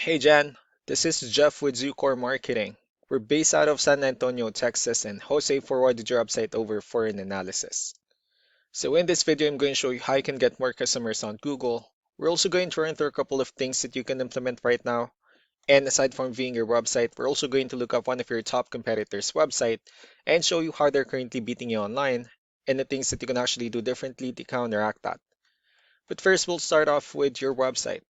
Hey Jan, this is Jeff with Zucore Marketing. We're based out of San Antonio, Texas, and Jose forwarded your website over for an analysis. So in this video, I'm going to show you how you can get more customers on Google. We're also going to run through a couple of things that you can implement right now. And aside from viewing your website, we're also going to look up one of your top competitors' website and show you how they're currently beating you online and the things that you can actually do differently to counteract that. But first, we'll start off with your website.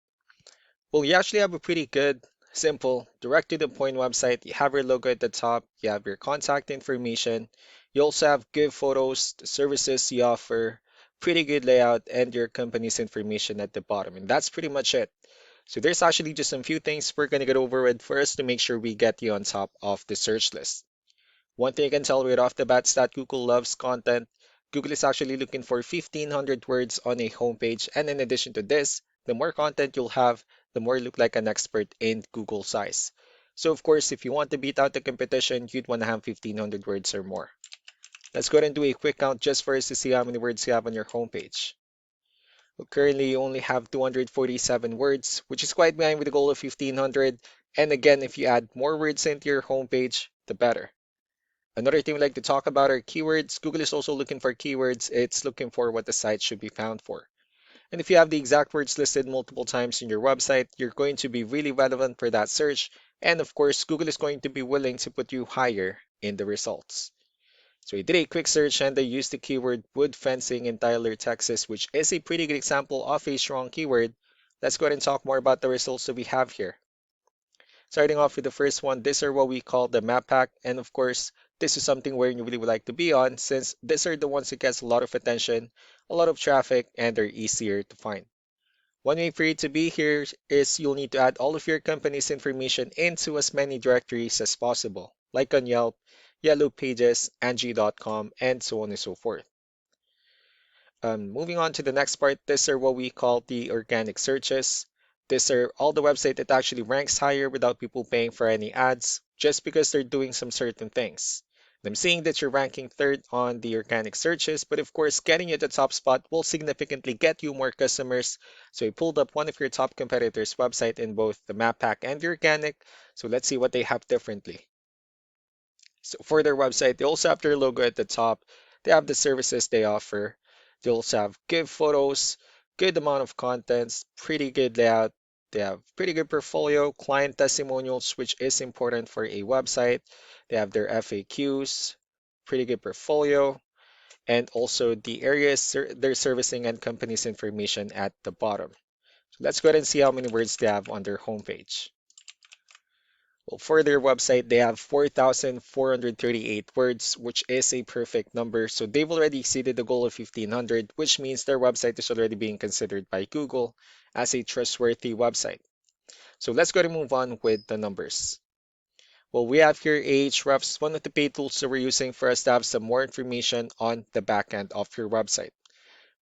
Well, you actually have a pretty good, simple, direct to the point website. You have your logo at the top, you have your contact information, you also have good photos, the services you offer, pretty good layout, and your company's information at the bottom. And that's pretty much it. So there's actually just some few things we're going to get over with first to make sure we get you on top of the search list. One thing I can tell right off the bat is that Google loves content. Google is actually looking for 1,500 words on a homepage. And in addition to this, the more content you'll have, the more you look like an expert in Google size. So of course, if you want to beat out the competition, you'd want to have 1,500 words or more. Let's go ahead and do a quick count just for us to see how many words you have on your homepage. Well, currently, you only have 247 words, which is quite behind with the goal of 1,500. And again, if you add more words into your homepage, the better. Another thing we like to talk about are keywords. Google is also looking for keywords. It's looking for what the site should be found for. And if you have the exact words listed multiple times in your website, you're going to be really relevant for that search. And of course, Google is going to be willing to put you higher in the results. So we did a quick search and they used the keyword wood fencing in Tyler, Texas, which is a pretty good example of a strong keyword. Let's go ahead and talk more about the results that we have here. Starting off with the first one, these are what we call the map pack. And of course, this is something where you really would like to be on since these are the ones that gets a lot of attention, a lot of traffic, and they're easier to find. One way for you to be here is you'll need to add all of your company's information into as many directories as possible, like on Yelp, Yellow Pages, Angie.com, and so on and so forth. Moving on to the next part, these are what we call the organic searches. These are all the website that actually ranks higher without people paying for any ads, just because they're doing some certain things. I'm seeing that you're ranking third on the organic searches, but of course, getting you at the top spot will significantly get you more customers. So I pulled up one of your top competitors' website in both the map pack and the organic. So let's see what they have differently. So for their website, they also have their logo at the top. They have the services they offer. They also have good photos, good amount of contents, pretty good layout. They have pretty good portfolio, client testimonials, which is important for a website. They have their FAQs, pretty good portfolio, and also the areas they're servicing and company's information at the bottom. So let's go ahead and see how many words they have on their homepage. Well, for their website, they have 4,438 words, which is a perfect number. So they've already exceeded the goal of 1,500, which means their website is already being considered by Google as a trustworthy website. So let's go to move on with the numbers. Well, we have here Ahrefs, one of the paid tools that we're using for us to have some more information on the backend of your website.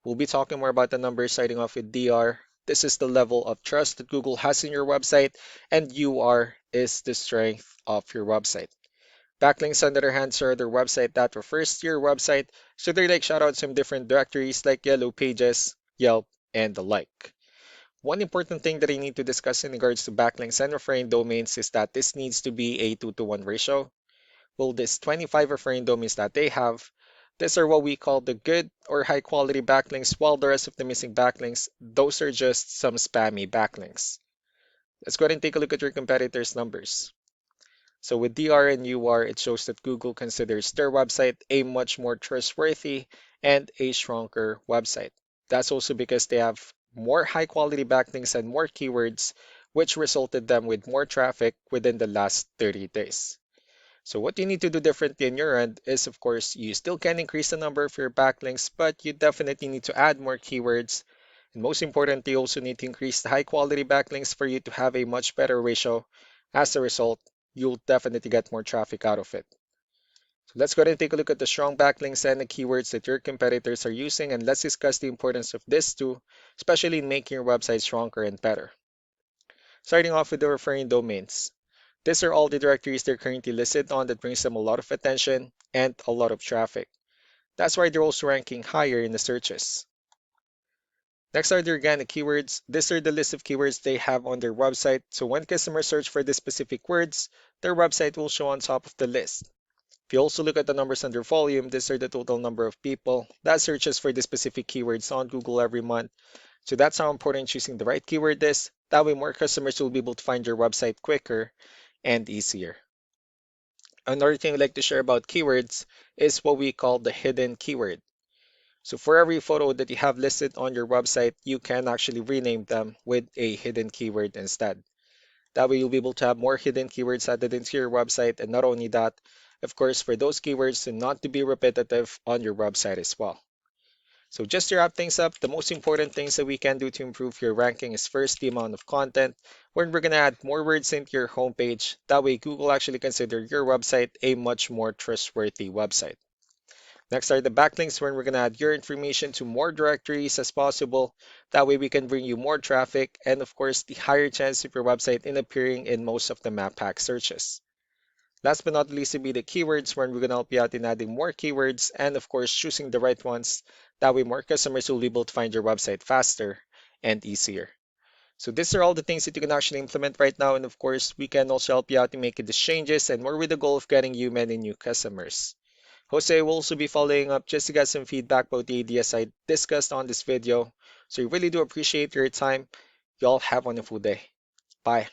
We'll be talking more about the numbers starting off with DR. This is the level of trust that Google has in your website, and UR is the strength of your website. Backlinks, on the other hand, are their website that refers to your website, so they're like shoutouts from different directories like Yellow Pages, Yelp, and the like. One important thing that I need to discuss in regards to backlinks and referring domains is that this needs to be a 2-to-1 ratio. Well, this 25 referring domains that they have, these are what we call the good or high quality backlinks, while the rest of the missing backlinks, those are just some spammy backlinks. Let's go ahead and take a look at your competitors' numbers. So with DR and UR, it shows that Google considers their website a much more trustworthy and a stronger website. That's also because they have more high quality backlinks and more keywords, which resulted them with more traffic within the last 30 days. So what you need to do differently on your end is, of course, you still can increase the number of your backlinks, but you definitely need to add more keywords. And most importantly, you also need to increase the high quality backlinks for you to have a much better ratio. As a result, you'll definitely get more traffic out of it. So let's go ahead and take a look at the strong backlinks and the keywords that your competitors are using, and let's discuss the importance of this too, especially in making your website stronger and better. Starting off with the referring domains. These are all the directories they're currently listed on that brings them a lot of attention and a lot of traffic. That's why they're also ranking higher in the searches. Next are the organic keywords. These are the list of keywords they have on their website. So when customers search for the specific words, their website will show on top of the list. If you also look at the numbers under volume, these are the total number of people that searches for the specific keywords on Google every month. So that's how important choosing the right keyword is. That way more customers will be able to find your website quicker and easier. Another thing I'd like to share about keywords is what we call the hidden keyword. So for every photo that you have listed on your website, you can actually rename them with a hidden keyword instead. That way you'll be able to have more hidden keywords added into your website. And not only that, of course, for those keywords to not to be repetitive on your website as well. So just to wrap things up, the most important things that we can do to improve your ranking is first the amount of content, where we're going to add more words into your homepage. That way Google actually consider your website a much more trustworthy website. Next are the backlinks, where we're going to add your information to more directories as possible. That way we can bring you more traffic and of course the higher chance of your website in appearing in most of the map pack searches. Last but not least would be the keywords, where we're going to help you out in adding more keywords and of course choosing the right ones. That way more customers will be able to find your website faster and easier. So these are all the things that you can actually implement right now, and of course we can also help you out in making these changes and more with the goal of getting you many new customers. Jose will also be following up just to get some feedback about the ideas I discussed on this video. So we really do appreciate your time. Y'all have a wonderful day. Bye.